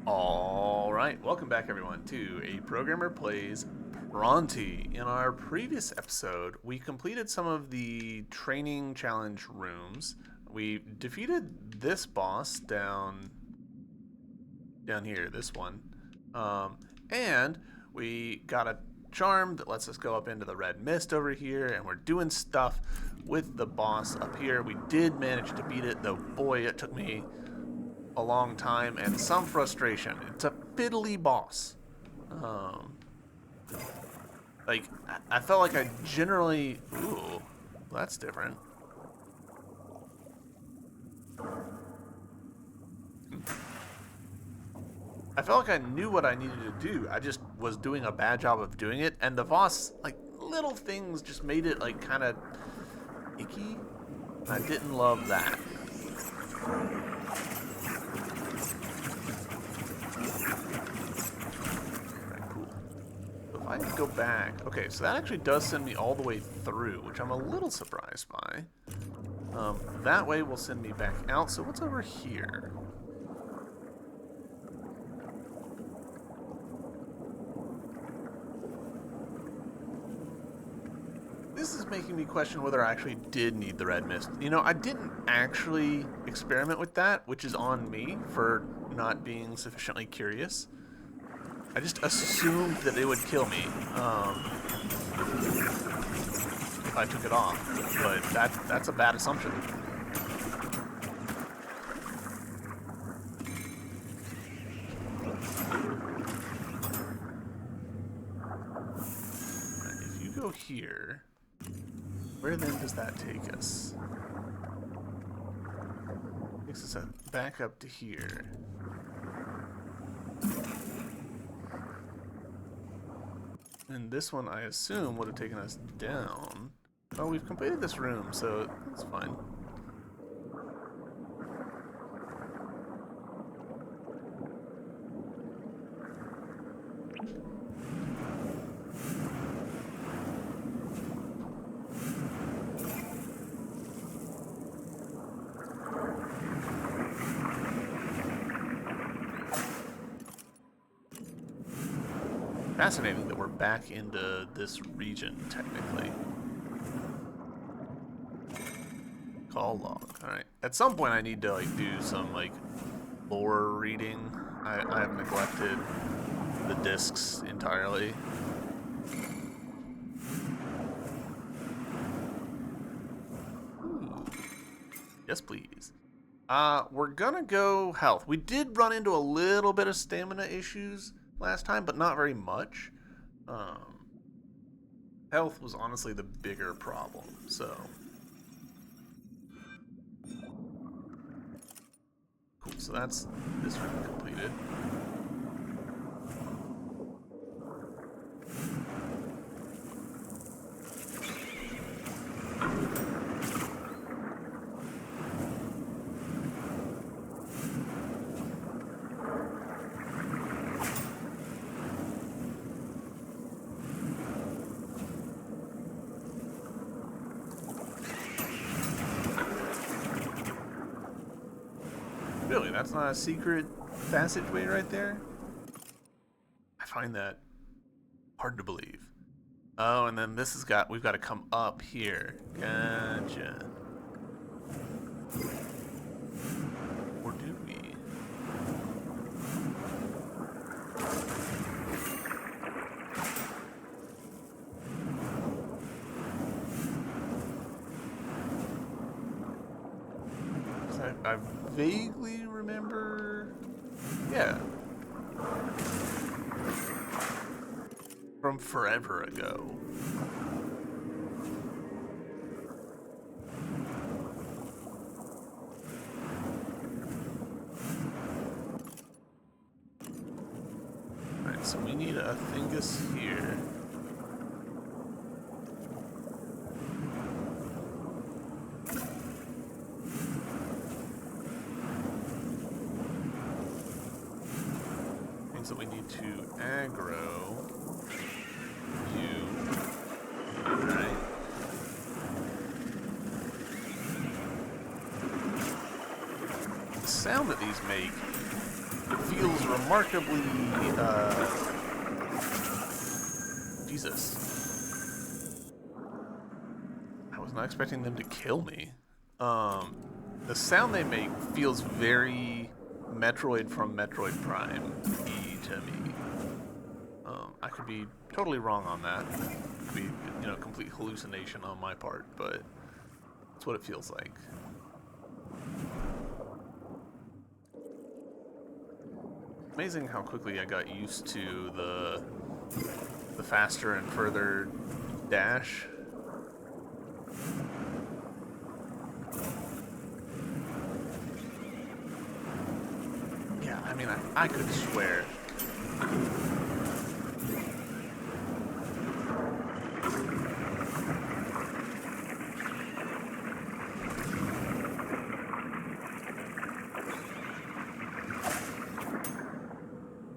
Alright, welcome back everyone to A Programmer Plays Pronty. In our previous episode, we completed some of the training challenge rooms. We defeated this boss down here, this one. And we got a charm that lets us go up into the red mist over here, and we're doing stuff with the boss up here. We did manage to beat it, though boy, it took me a long time and some frustration. It's a fiddly boss. Like, I felt like I generally... Ooh, that's different. I felt like I knew what I needed to do. I just was doing a bad job of doing it, and the boss, like, little things just made it, like, kind of icky. I didn't love that. I can go back. Okay, so that actually does send me all the way through, which I'm a little surprised by. That way will send me back out. So what's over here? This is making me question whether I actually did need the red mist. You know, I didn't actually experiment with that, which is on me for not being sufficiently curious. I just assumed that it would kill me if I took it off, but that's a bad assumption. If you go here, where then does that take us? Takes us back up to here. And this one, I assume, would have taken us down. Oh, we've completed this room, so it's fine. Fascinating that we're back into this region, technically. Call log. Alright. At some point I need to like do some like lore reading. I have neglected the discs entirely. Ooh. Yes, please. We're gonna go health. We did run into a little bit of stamina issues last time, but not very much. Health was honestly the bigger problem, so. Cool, so that's this room completed. Really, that's not a secret passageway right there? I find that hard to believe. Oh, and then this has got, we've got to come up here. Gotcha. Or do we? I vaguely remember, yeah, from forever ago. Alright, so we need a thingus here. That we need to aggro you. Right. The sound that these make feels remarkably, Jesus. I was not expecting them to kill me. The sound they make feels very Metroid from Metroid Prime-y to me. I could be totally wrong on that. It could be, complete hallucination on my part, but that's what it feels like. Amazing how quickly I got used to the faster and further dash. Yeah, I mean, I could swear.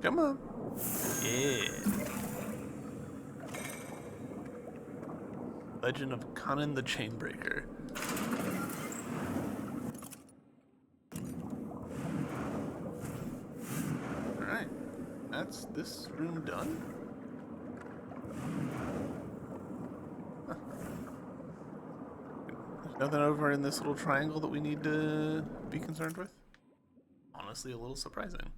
Come on. Yeah. Legend of Conan the Chainbreaker. Alright. That's this room done? Huh. There's nothing over in this little triangle that we need to be concerned with? Honestly, a little surprising.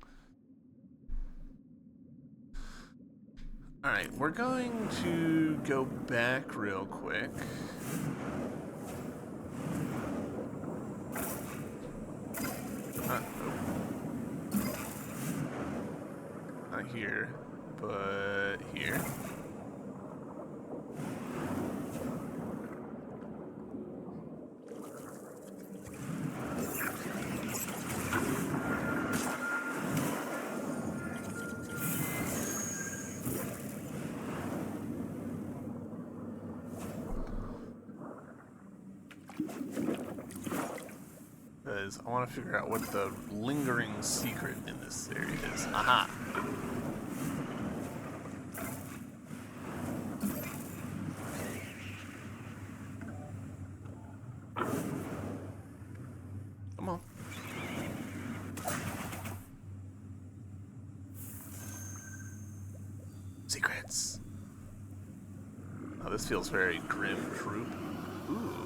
Alright, we're going to go back real quick. Not here, but here. Because I want to figure out what the lingering secret in this area is. Aha! Come on. Secrets. Oh, this feels very grim troop. Ooh.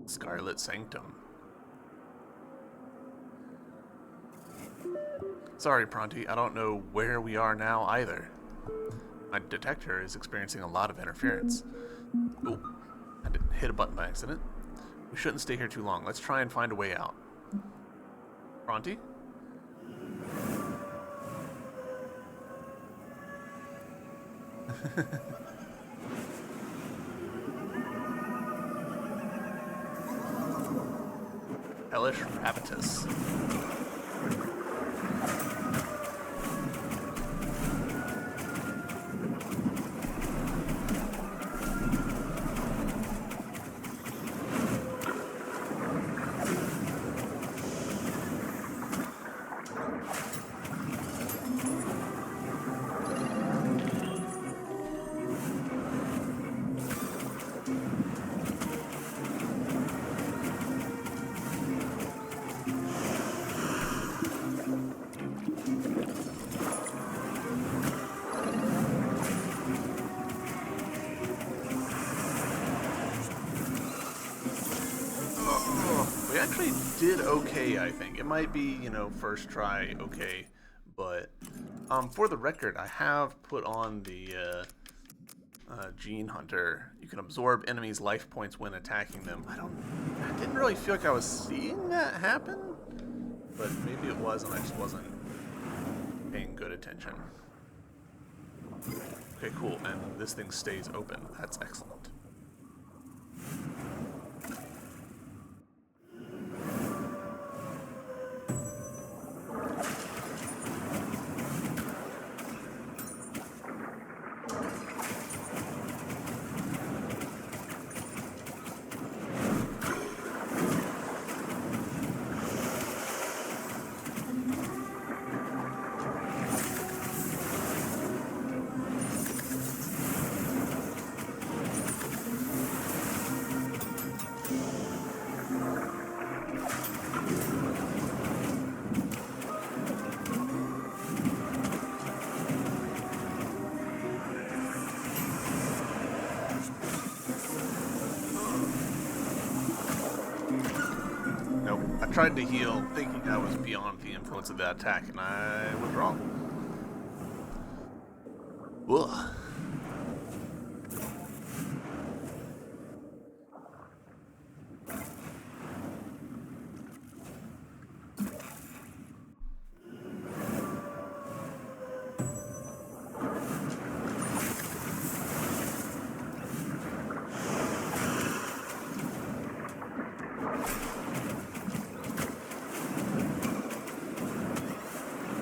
Scarlet Sanctum. Sorry, Pronty, I don't know where we are now either. My detector is experiencing a lot of interference. Oh, I did hit a button by accident. We shouldn't stay here too long. Let's try and find a way out. Pronty? Hellish Rabitus. We actually did okay, I think. It might be, first try okay, but for the record, I have put on the Gene Hunter. You can absorb enemies' life points when attacking them. I didn't really feel like I was seeing that happen, but maybe it was and I just wasn't paying good attention. Okay, cool, and this thing stays open. That's excellent. tried to heal, thinking I was beyond the influence of that attack, and I was wrong. Ugh.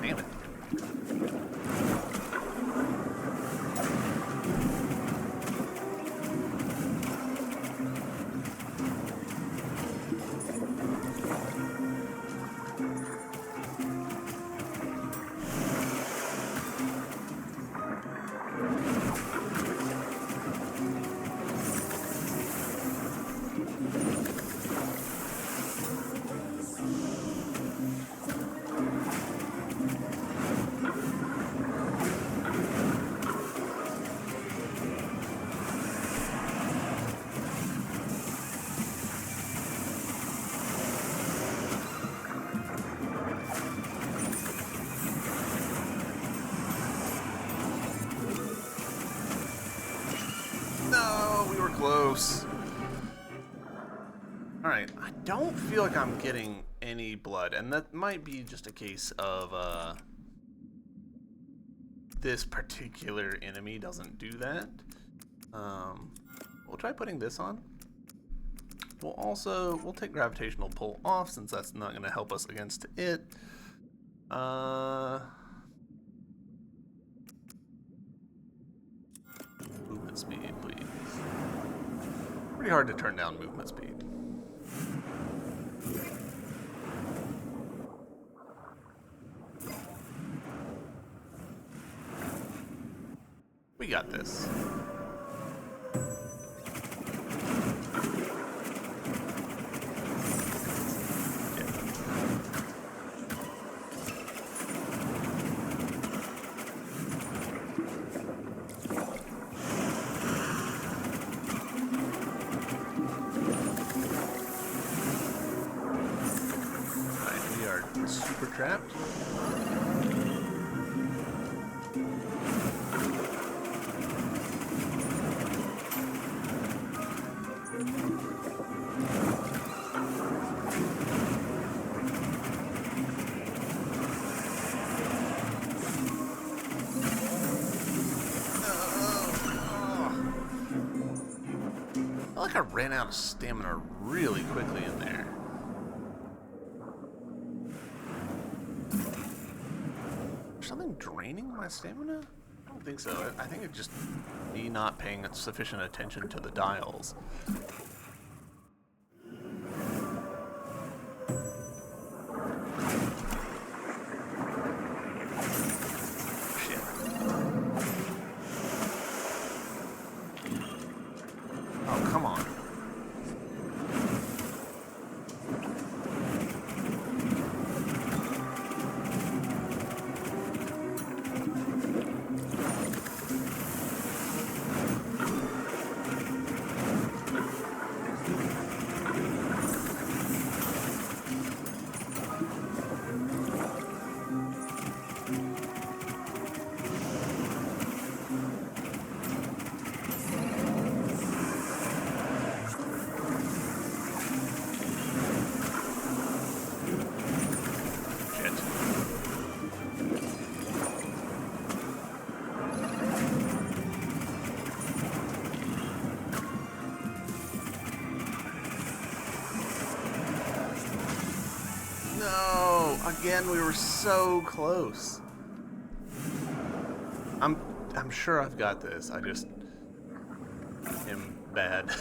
Damn it. No, we were close. Alright, I don't feel like I'm getting any blood, and that might be just a case of this particular enemy doesn't do that. We'll try putting this on. We'll take gravitational pull off since that's not going to help us against it. Movement speed, please. Pretty hard to turn down movement speed. We got this. Super trapped. I feel like I ran out of stamina really quickly in there. Something draining my stamina? I don't think so. I think it's just me not paying sufficient attention to the dials. Shit. Oh, come on. No! Again, we were so close. I'm sure I've got this. I just am bad.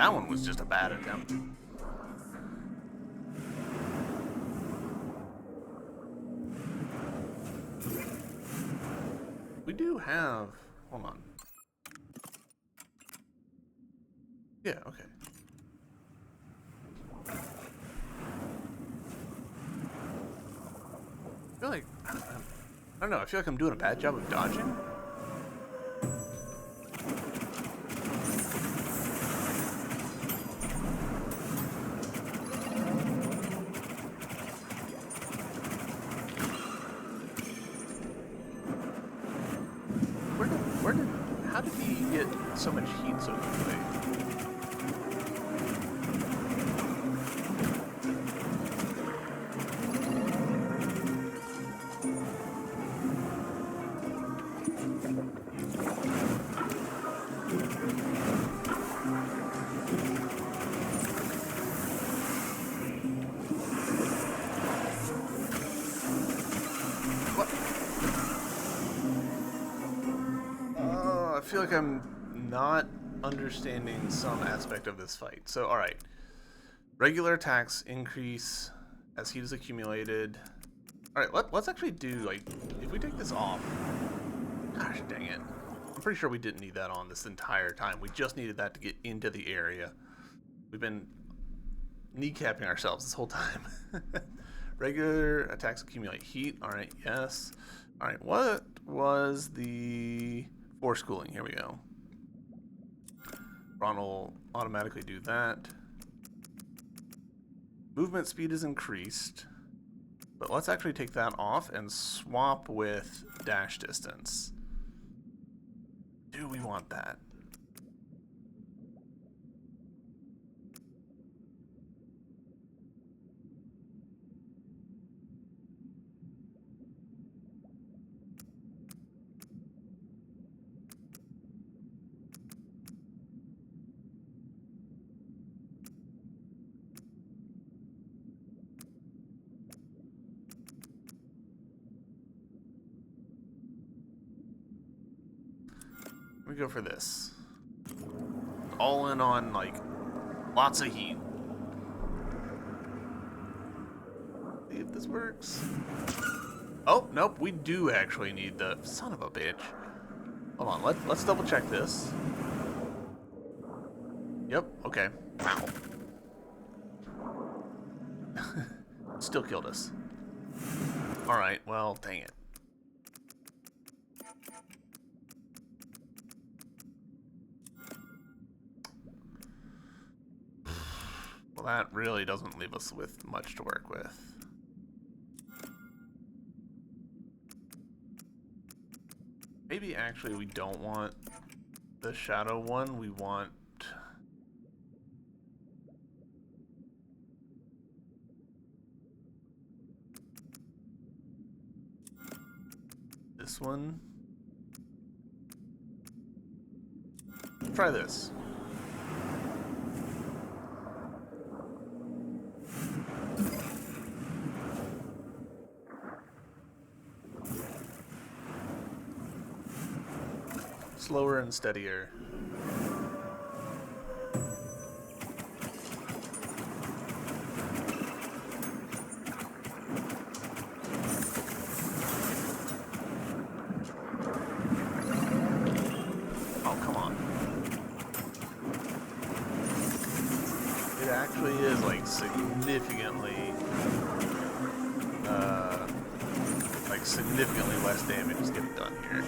that one was just a bad attempt. We do have... Hold on. Yeah, okay. I feel like... I don't know, I feel like I'm doing a bad job of dodging. How did he get so much heat so quickly? I feel like I'm not understanding some aspect of this fight. So, alright. Regular attacks increase as heat is accumulated. Alright, let's actually do, like, if we take this off... Gosh dang it. I'm pretty sure we didn't need that on this entire time. We just needed that to get into the area. We've been kneecapping ourselves this whole time. Regular attacks accumulate heat. Alright, yes. Alright, what was the... Force cooling, here we go. Ron will automatically do that. Movement speed is increased, but let's actually take that off and swap with dash distance. Do we want that? We go for this. All in on, like, lots of heat. See if this works. Oh, nope, we do actually need the... Son of a bitch. Hold on, let's double check this. Yep, okay. Wow. Still killed us. Alright, well, dang it. Well, that really doesn't leave us with much to work with. Maybe actually we don't want the shadow one, we want... this one. Try this. Slower and steadier. Oh, come on. It actually is like significantly less damage is getting done here.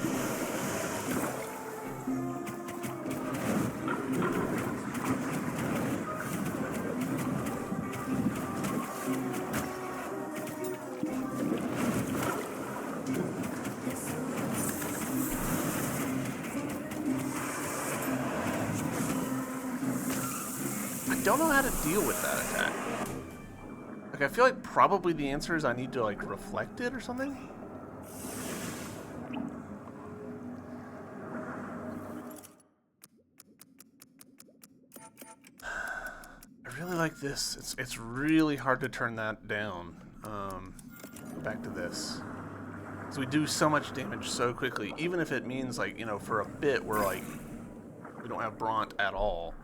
I don't know how to deal with that attack. Like, I feel like probably the answer is I need to, like, reflect it or something? I really like this. It's really hard to turn that down. Back to this. So we do so much damage so quickly, even if it means, like, you know, for a bit we're, like, we don't have Bront at all.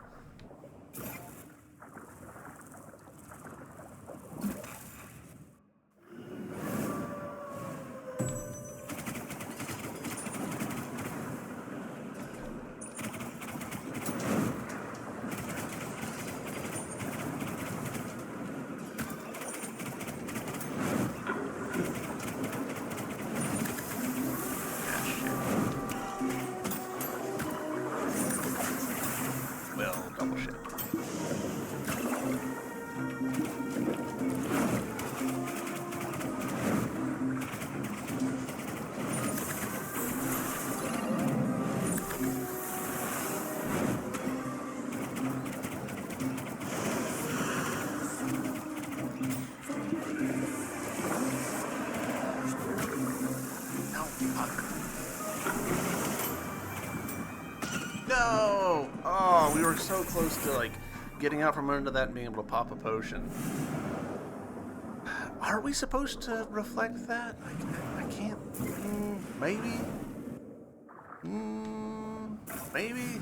No! Oh, we were so close to like getting out from under that and being able to pop a potion. Are we supposed to reflect that? I can't. Maybe. Maybe.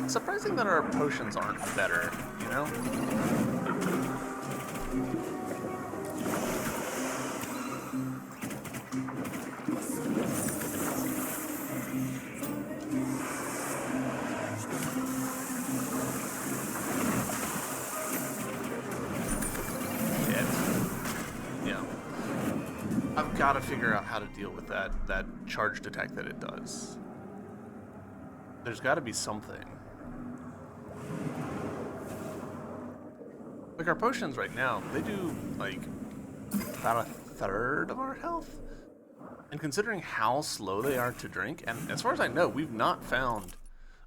Surprising that our potions aren't better, you know? Yeah. I've got to figure out how to deal with that charged attack that it does. There's got to be something. Like our potions right now, they do like about 1/3 of our health. And considering how slow they are to drink, and as far as I know, we've not found,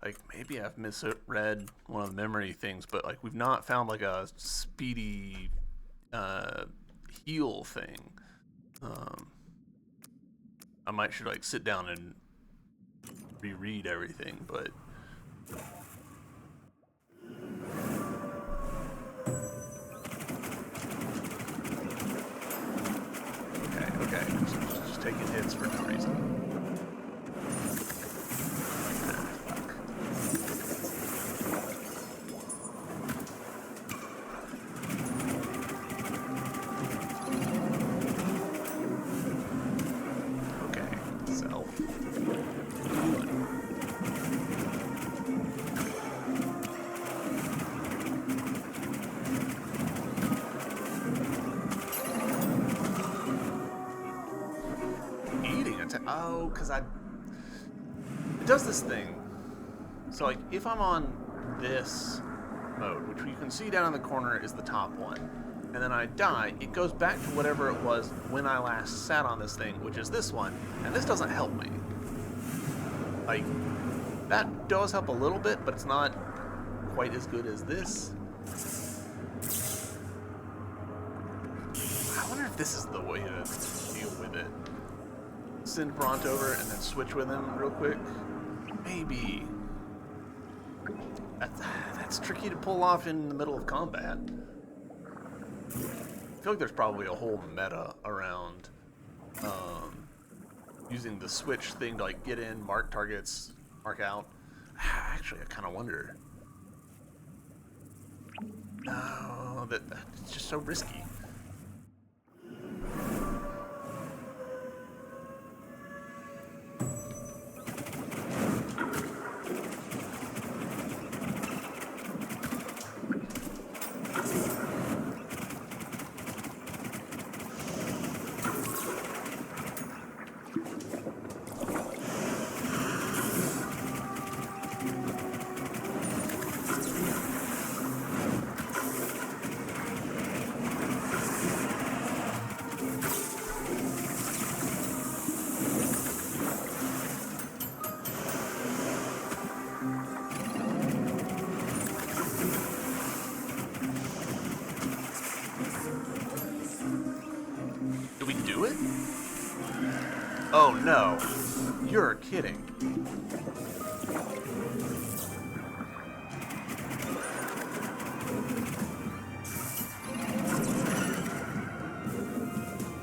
like maybe I've misread one of the memory things, but like we've not found like a speedy heal thing. I might should like sit down and reread everything, but okay, just taking hits for no reason. Oh, because it does this thing. So like if I'm on this mode, which you can see down in the corner is the top one, and then I die, it goes back to whatever it was when I last sat on this thing, which is this one, and this doesn't help me. Like, that does help a little bit, but it's not quite as good as this. I wonder if this is the way to deal with it. Send Pronty over and then switch with him real quick. Maybe. That's tricky to pull off in the middle of combat. I feel like there's probably a whole meta around using the switch thing to like get in, mark targets, mark out. Actually, I kind of wonder. No, that's just so risky. no. You're kidding.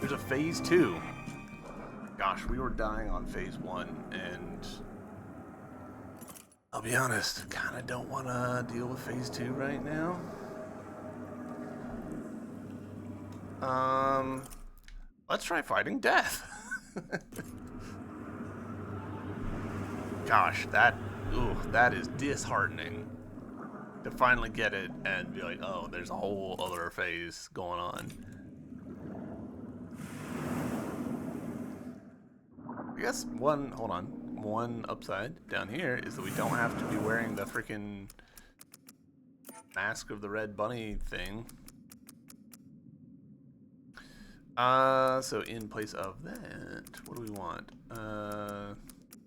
There's a phase 2. Gosh, we were dying on phase 1, and I'll be honest, kind of don't want to deal with phase 2 right now. Let's try fighting death. Gosh, that is disheartening to finally get it and be like, oh, there's a whole other phase going on. I guess one upside down here is that we don't have to be wearing the freaking Mask of the Red Bunny thing. So in place of that, what do we want?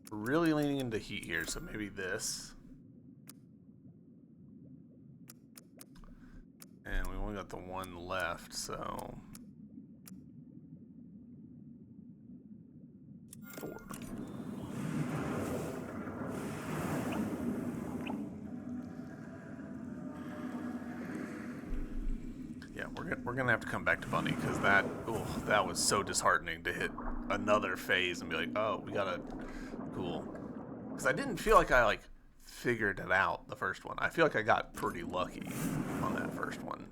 Really leaning into heat here, so maybe this. And we only got the one left, so 4. Yeah, we're gonna have to come back to Bunny because that was so disheartening to hit another phase and be like, oh, we gotta cool. Because I didn't feel like I figured it out the first one. I feel like I got pretty lucky on that first one.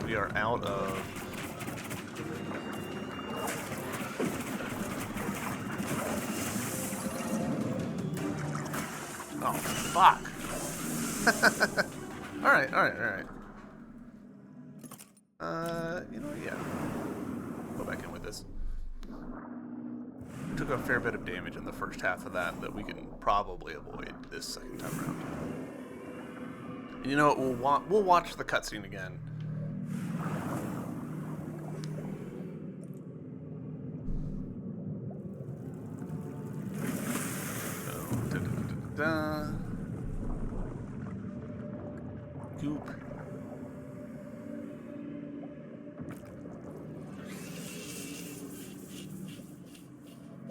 We are out of... Oh, fuck. Alright. You know, yeah. Go back in with this. We took a fair bit of damage in the first half of that we can probably avoid this second time around. And you know what? We'll watch the cutscene again. Goop.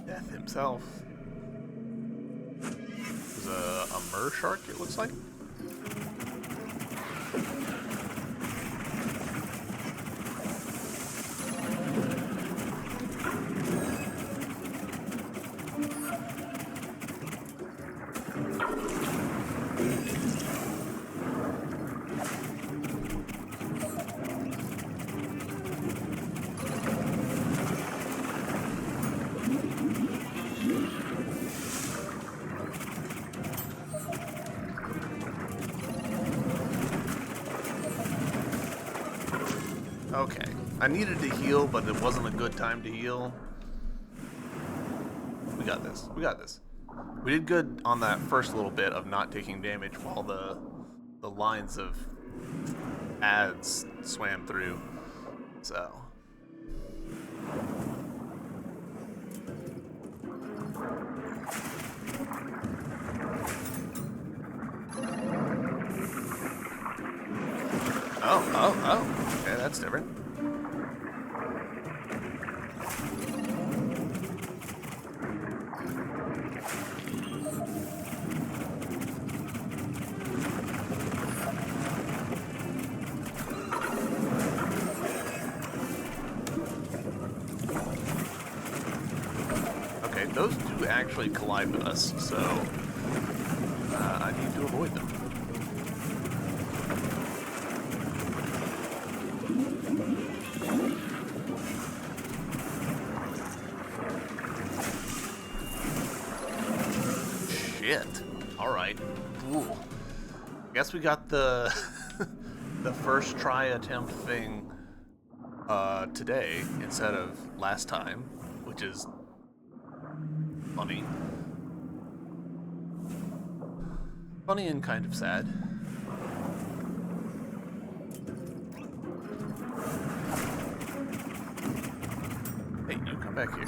Death himself. There's a mer shark, it looks like. Okay. I needed to heal, but it wasn't a good time to heal. We got this. We got this. We did good on that first little bit of not taking damage while the lines of ads swam through. So. Oh. Okay, that's different. Okay, those do actually collide with us, so I need to avoid them. Shit. Alright. Ooh. Guess we got the the first try attempt thing today instead of last time, which is funny. Funny and kind of sad. Hey, you come back here.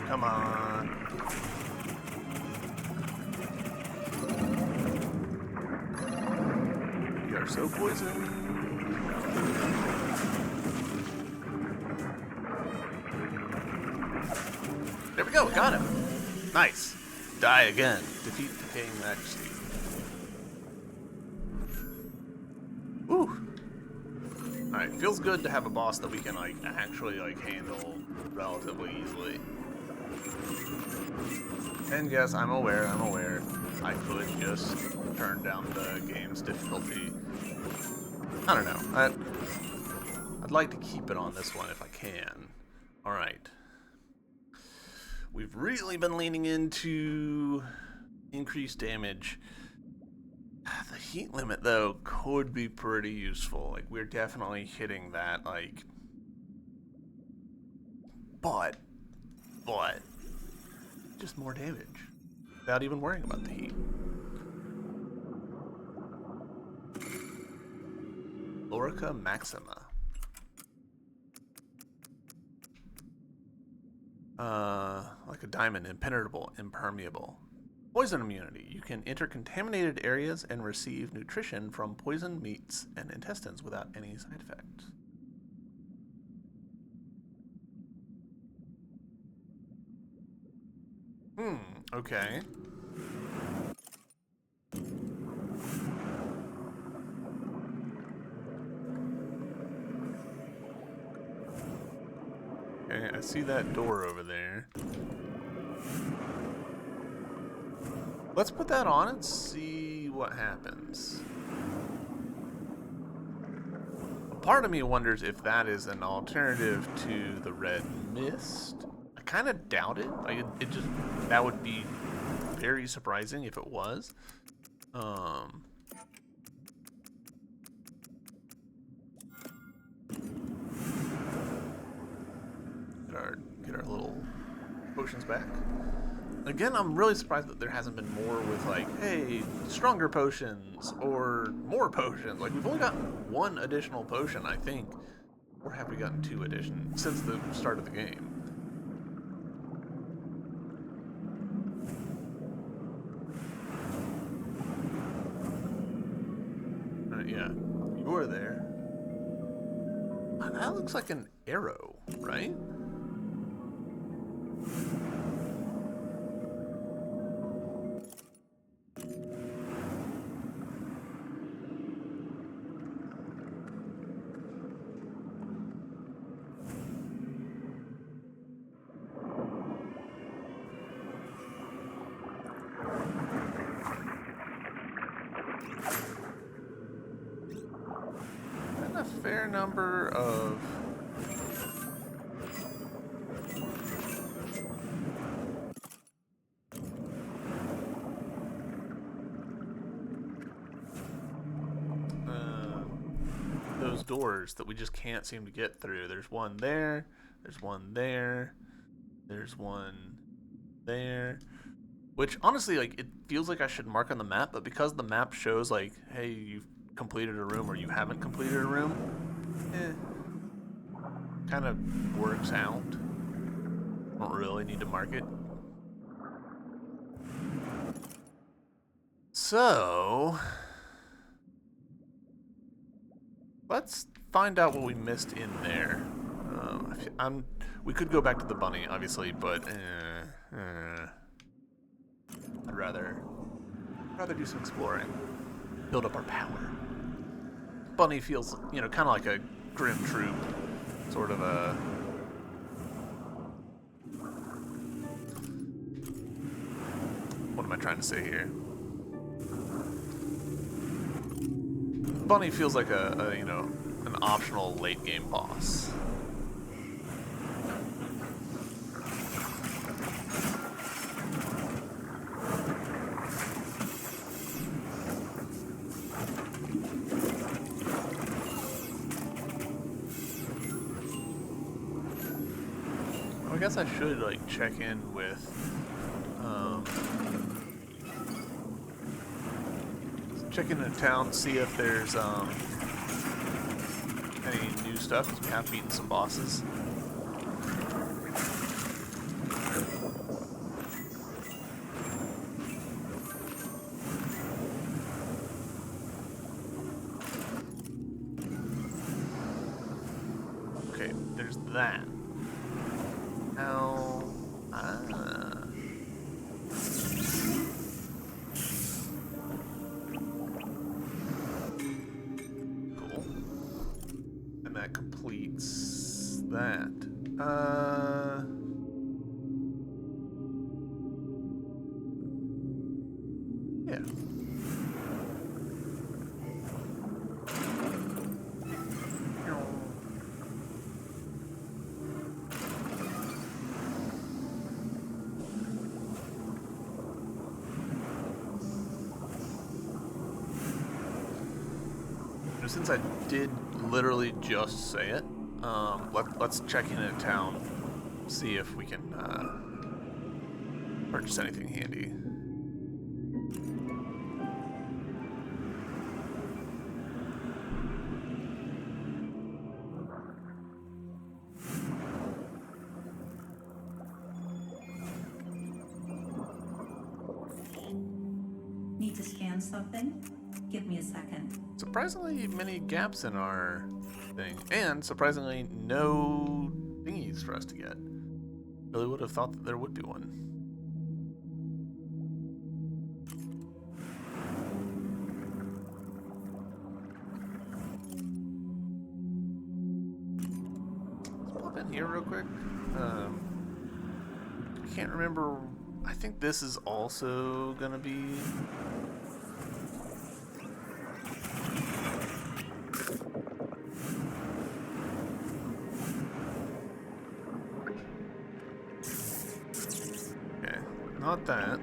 Come on. We are so poisoned. There we go, we got him. Nice. Die again. Defeat decaying majesty. Woo. Alright, feels good to have a boss that we can actually handle relatively easily. And yes, I'm aware. I could just turn down the game's difficulty. I don't know. I'd like to keep it on this one if I can. Alright. We've really been leaning into increased damage. The heat limit, though, could be pretty useful. We're definitely hitting that, But... just more damage. Without even worrying about the heat. Lorica Maxima. Like a diamond, impenetrable, impermeable. Poison immunity. You can enter contaminated areas and receive nutrition from poisoned meats and intestines without any side effects. Okay. Okay, I see that door over there. Let's put that on and see what happens. A part of me wonders if that is an alternative to the red mist. I kind of doubt it. It just, that would be very surprising if it was. Get our little potions back. Again, I'm really surprised that there hasn't been more with hey, stronger potions or more potions. We've only gotten one additional potion, I think. Or have we gotten 2 additions since the start of the game? Yeah, you are there. That looks like an arrow, right? gotten a fair number of those doors that we just can't seem to get through. There's one there, there's one there, there's one there. Which honestly, like, it feels like I should mark on the map, but because the map shows like, hey, you've completed a room or you haven't completed a room, kind of works out. Don't really need to mark it. So let's find out what we missed in there. We could go back to the bunny, obviously, but I'd rather do some exploring, build up our power. Bunny feels, kind of like a grim troop, sort of a. What am I trying to say here? Bunny feels like an optional late game boss. I guess I should like check in with check into town, see if there's any new stuff, because we have beaten some bosses. Okay, there's that. Now, cool. And that completes that. Yeah. Since I did literally just say it, let's check in at town, see if we can purchase anything handy. Need to scan something? Give me a second. Surprisingly many gaps in our thing, and surprisingly no thingies for us to get. Really would have thought that there would be one. Let's pop in here real quick. I can't remember. I think this is also gonna be. Not that.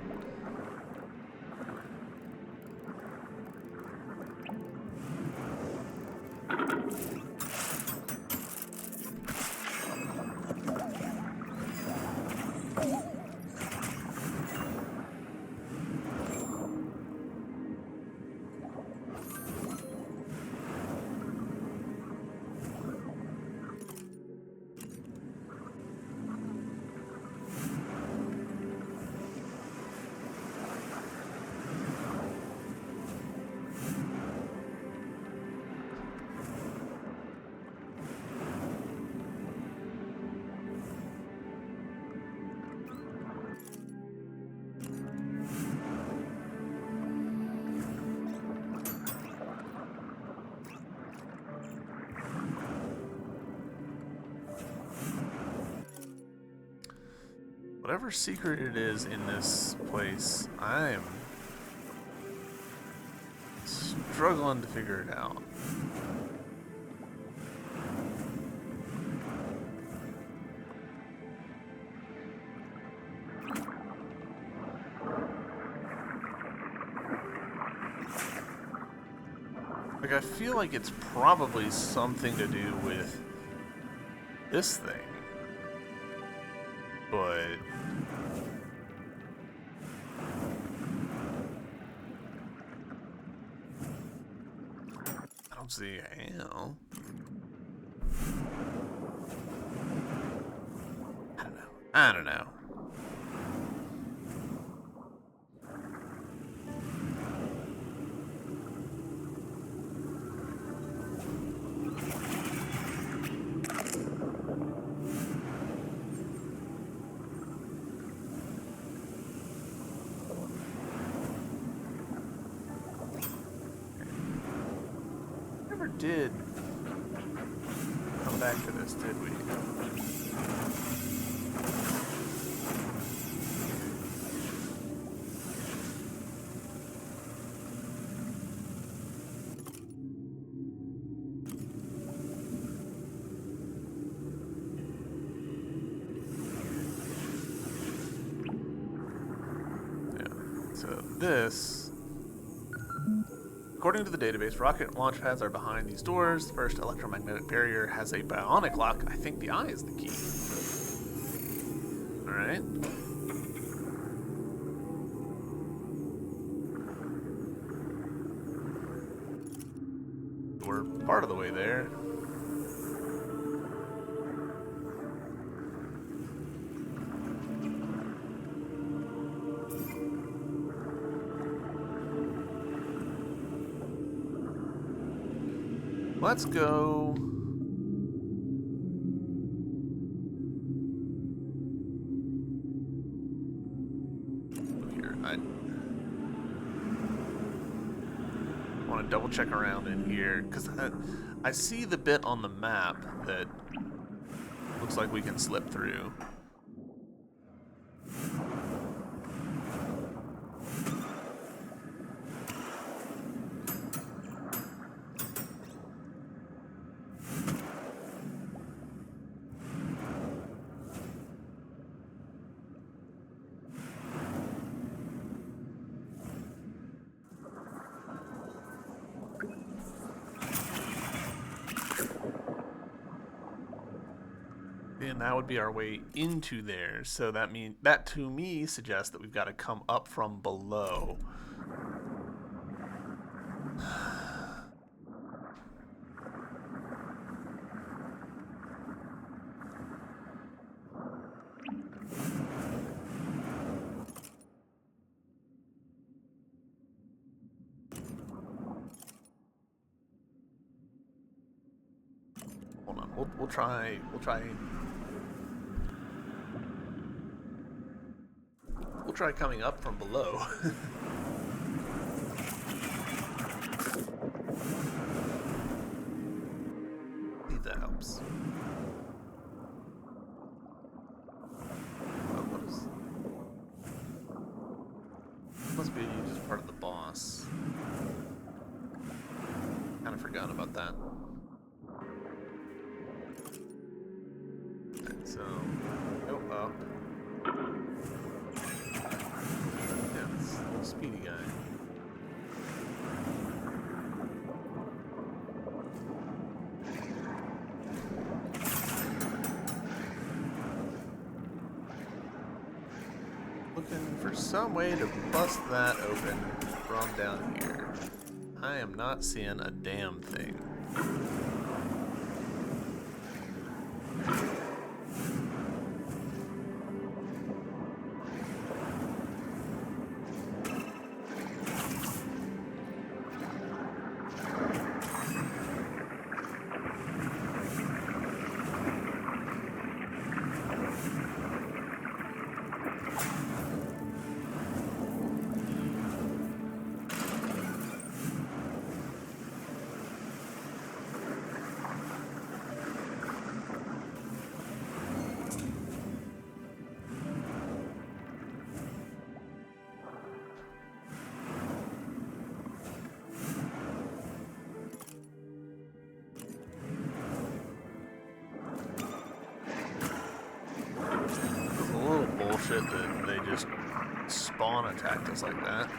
Whatever secret it is in this place, I'm struggling to figure it out. feel like it's probably something to do with this thing. But I don't see how. I don't know. Never did come back to this, did we? So this, according to the database, rocket launch pads are behind these doors. The first electromagnetic barrier has a bionic lock. I think the eye is the key. All right. We're part of the way there. Let's go. Here, I want to double check around in here because I see the bit on the map that looks like we can slip through. And that would be our way into there. So that to me suggests that we've got to come up from below. Hold on, we'll try. We'll try coming up from below. See if that helps. Oh, what is... Must be just part of the boss. Kind of forgot about that. Okay, so go up. Speedy guy. Looking for some way to bust that open from down here. I am not seeing a damn thing. That they just spawn attacked us like that.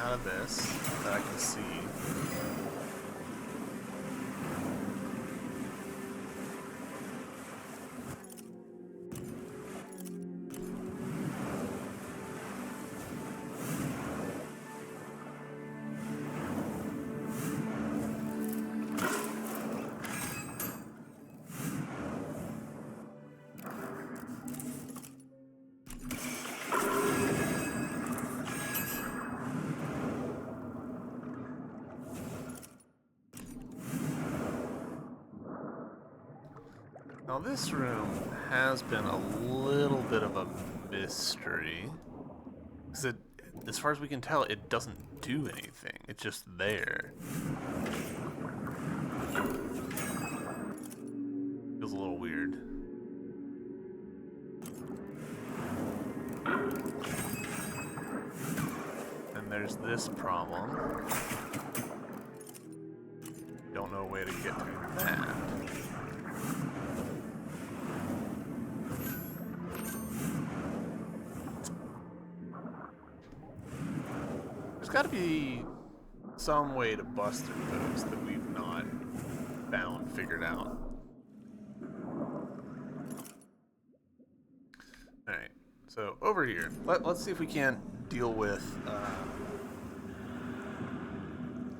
out of this that I can see. Now this room has been a little bit of a mystery. Because it, as far as we can tell, it doesn't do anything. It's just there. Feels a little weird. And there's this problem. Don't know a way to get through that. There's got to be some way to bust through those that we've not figured out. Alright, so over here, let's see if we can't deal with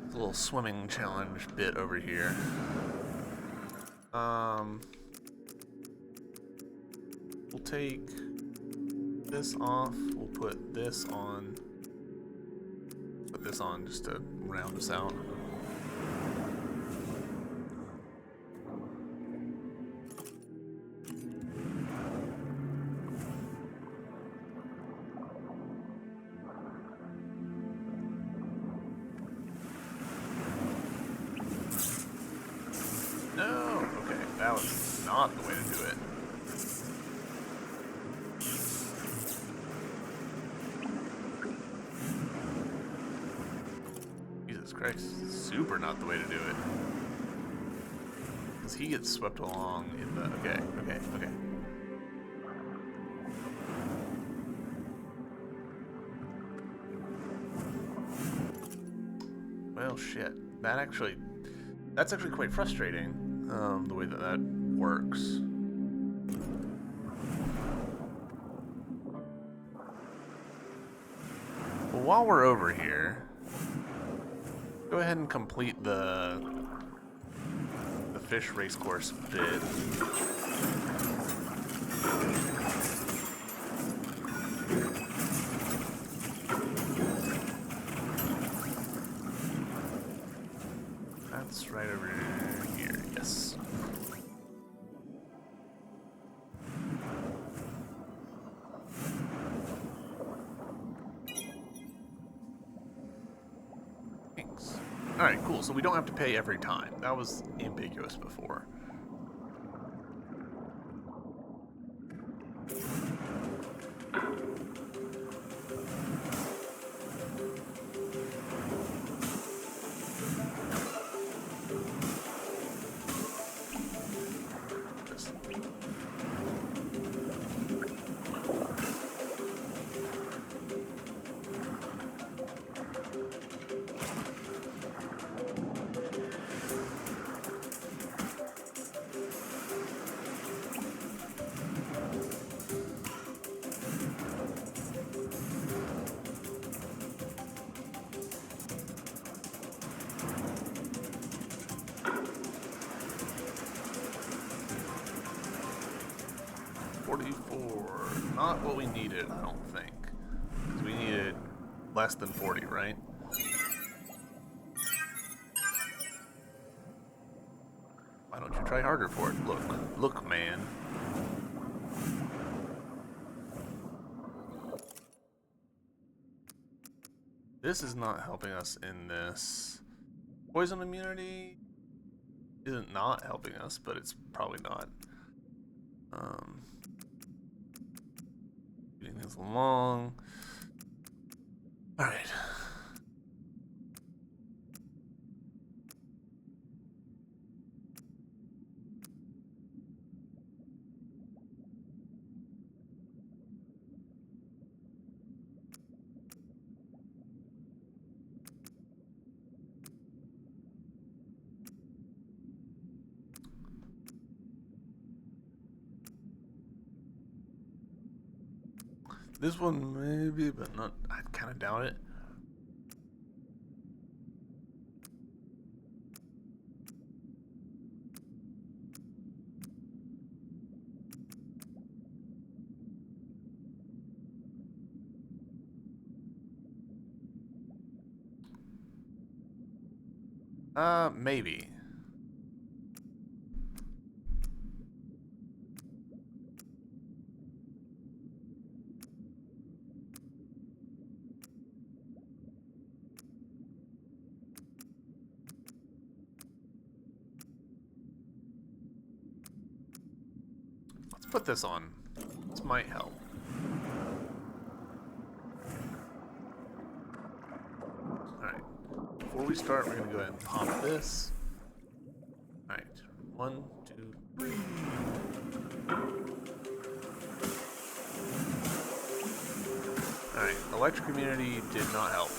this little swimming challenge bit over here. We'll take this off, we'll put this on. Put this on just to round us out. No! Okay, that was not the way to do it. Christ, super not the way to do it. Because he gets swept along in the... Okay. Well, shit. That's actually quite frustrating, the way that works. Well, while we're over here... Go ahead and complete the fish race course bit. That's right over here, yes. Alright, cool. So we don't have to pay every time. That was ambiguous before. Not what we needed, I don't think. Because we needed less than 40, right? Why don't you try harder for it? Look, man. This is not helping us in this. Poison immunity isn't not helping us, but it's probably not. Getting things along. Alright. This one maybe, but not. I kind of doubt it. Maybe. Let's put this on. This might help. Alright. Before we start, we're going to go ahead and pop this. Alright. 1, 2, 3. Alright. Electric immunity did not help.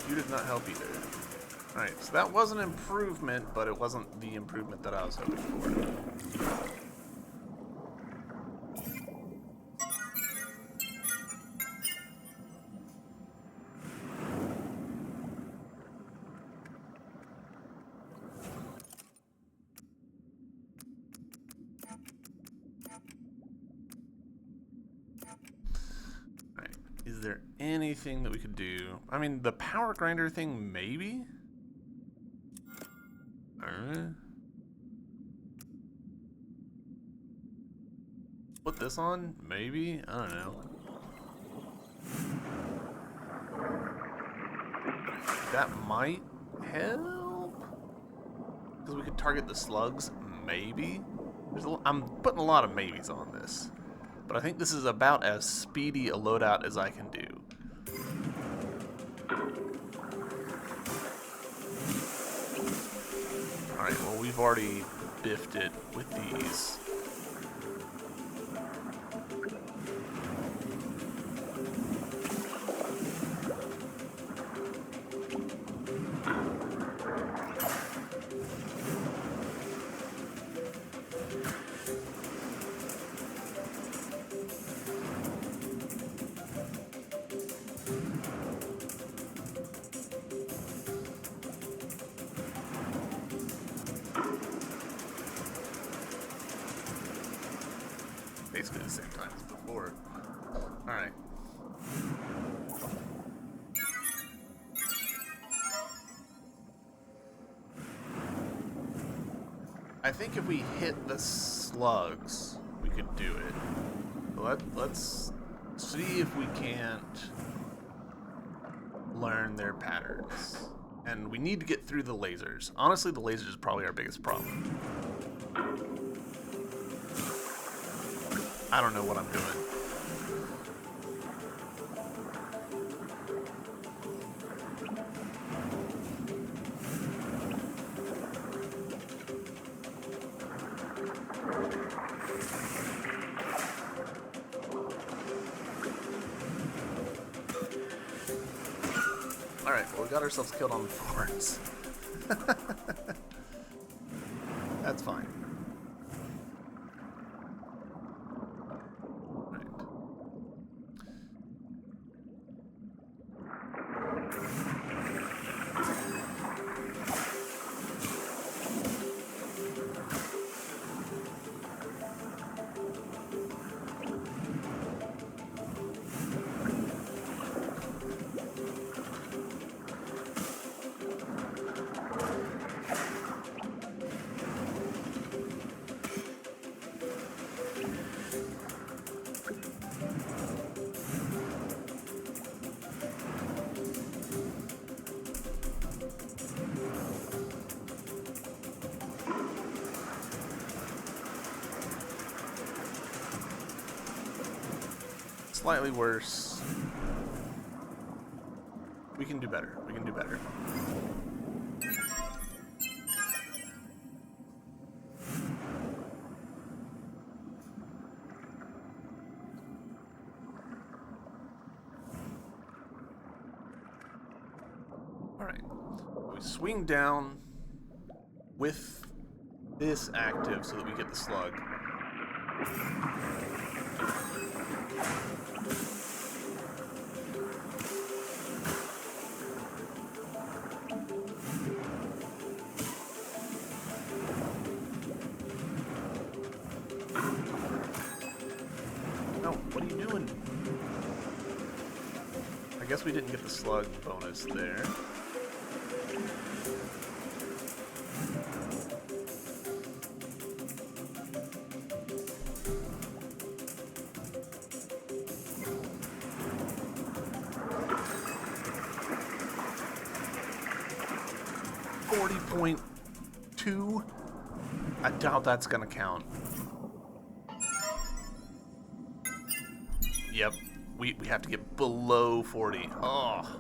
You did not help either. Alright, so that was an improvement, but it wasn't the improvement that I was hoping for. Is there anything that we could do? I mean, the power grinder thing, maybe? Put this on? Maybe? I don't know. That might help? Because we could target the slugs? Maybe? I'm putting a lot of maybes on this. But I think this is about as speedy a loadout as I can do. Alright, well we've already biffed it with these. Basically the same time as before. Alright. I think if we hit the slugs, we could do it. Let's see if we can't learn their patterns. And we need to get through the lasers. Honestly, the lasers is probably our biggest problem. I don't know what I'm doing. Alright, well, we got ourselves killed on the thorns. That's fine. slightly worse. We can do better. We can do better. Alright. We swing down with this active so that we get the slug. No, what are you doing? I guess we didn't get the slug bonus there. .2. I doubt that's gonna count. Yep, we have to get below 40. Oh, all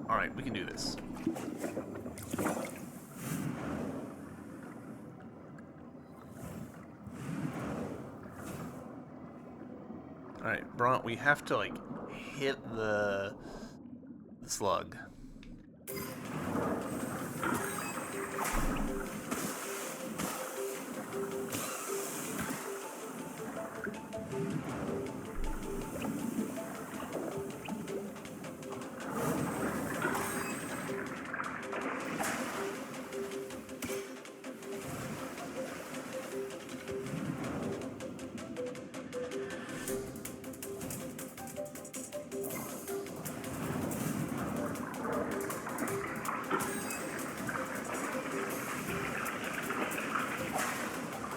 right, we can do this. All right, Bront, we have to like hit the slug.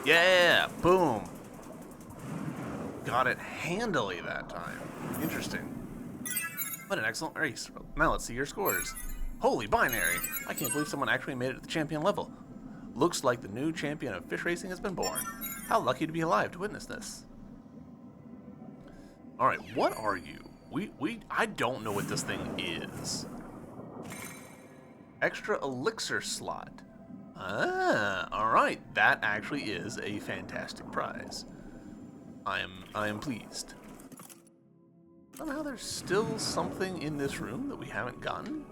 Yeah, boom. Got it handily that time. Interesting. What an excellent race. Now let's see your scores. Holy binary! I can't believe someone actually made it to the champion level. Looks like the new champion of fish racing has been born. How lucky to be alive to witness this. Alright, what are you? I don't know what this thing is. Extra elixir slot. Ah, alright. That actually is a fantastic prize. I am pleased. Somehow there's still something in this room that we haven't gotten.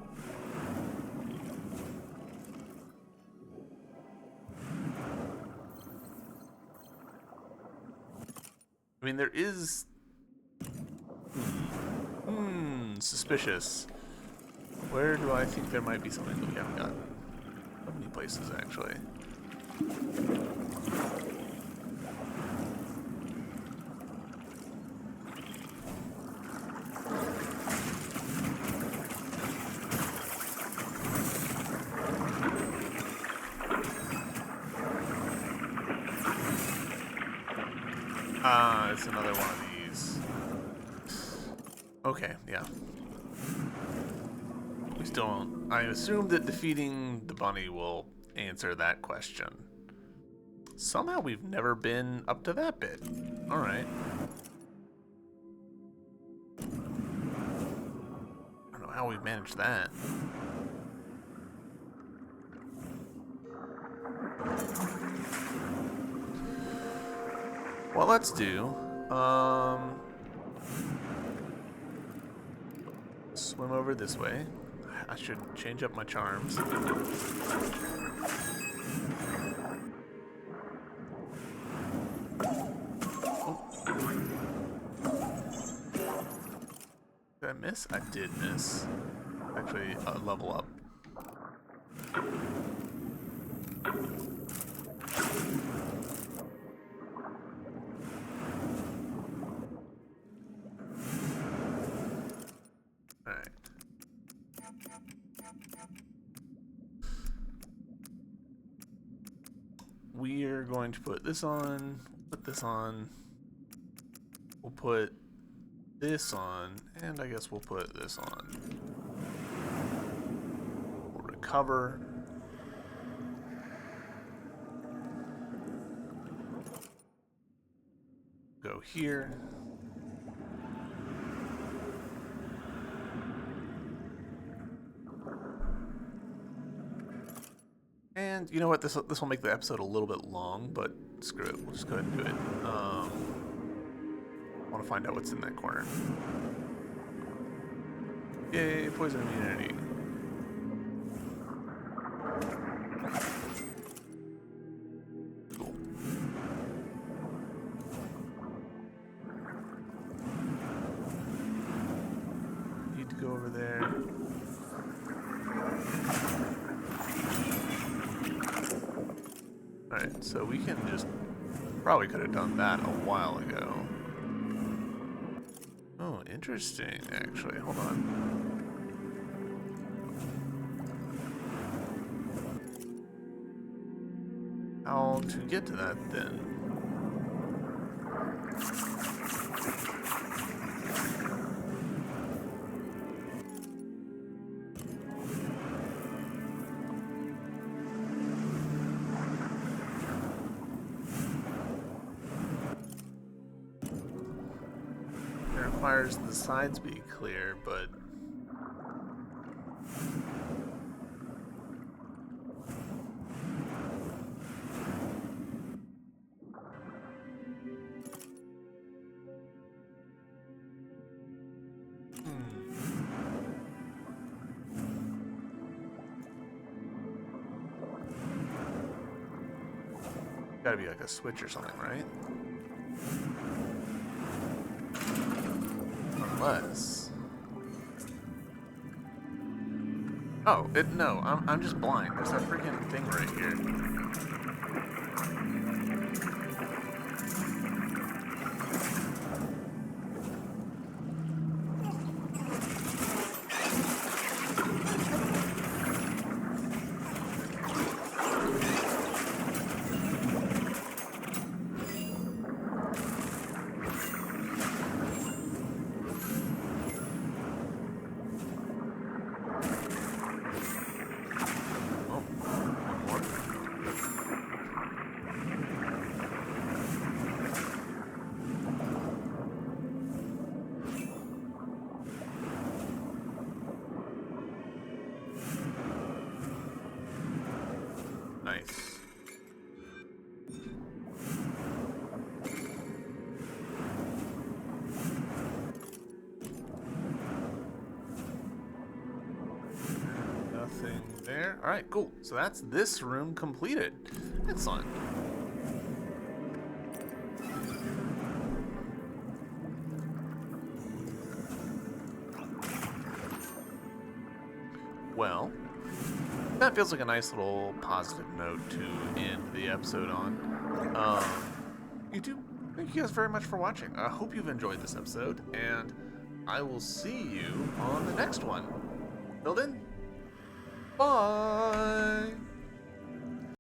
I mean, there is... suspicious. Where do I think there might be something that we haven't gotten? How many places, actually? Ah, it's another one of these. Okay, yeah. We still don't... I assume that defeating the bunny will answer that question. Somehow we've never been up to that bit. Alright. I don't know how we've managed that. Well, let's do... swim over this way. I should change up my charms. Oh. Did I miss? I did miss. Actually, level up. We're going to put this on, put this on, we'll put this on, and I guess we'll put this on. We'll recover. Go here. And you know what? This will make the episode a little bit long, but screw it. We'll just go ahead and do it. I want to find out what's in that corner. Yay, poison immunity. Cool. Need to go over there. Alright, so we can just... Probably could have done that a while ago. Oh, interesting, actually. Hold on. How to get to that, then? Requires the sides be clear, but gotta be like a switch or something, right? Unless... Oh, no, I'm just blind. There's that freaking thing right here. Nice. Nothing there. All right, cool. So that's this room completed. Excellent. Well, that feels like a nice little positive note to end the episode on. YouTube, thank you guys very much for watching. I hope you've enjoyed this episode, and I will see you on the next one. Till then, bye!